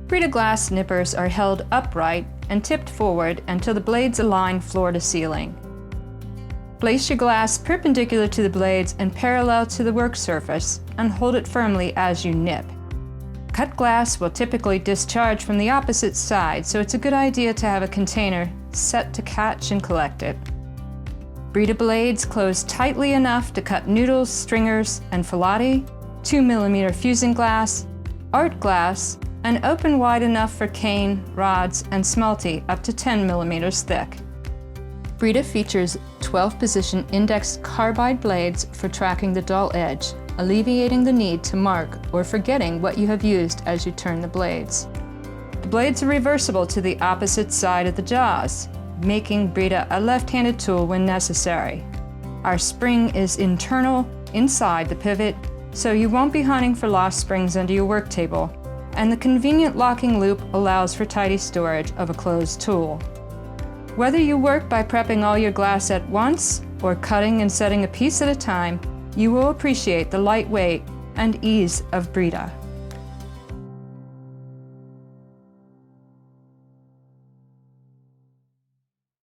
Breda glass nippers are held upright and tipped forward until the blades align floor to ceiling. Place your glass perpendicular to the blades and parallel to the work surface, and hold it firmly as you nip. Cut glass will typically discharge from the opposite side, so it's a good idea to have a container set to catch and collect it. Breda blades close tightly enough to cut noodles, stringers, and filati, 2mm fusing glass, art glass, and open wide enough for cane, rods, and smelty up to 10mm thick. Breda features 12-position indexed carbide blades for tracking the dull edge, alleviating the need to mark or forgetting what you have used as you turn the blades. The blades are reversible to the opposite side of the jaws, making Breda a left-handed tool when necessary. Our spring is internal, inside the pivot, so you won't be hunting for lost springs under your work table, and the convenient locking loop allows for tidy storage of a closed tool. Whether you work by prepping all your glass at once or cutting and setting a piece at a time, you will appreciate the lightweight and ease of Breda.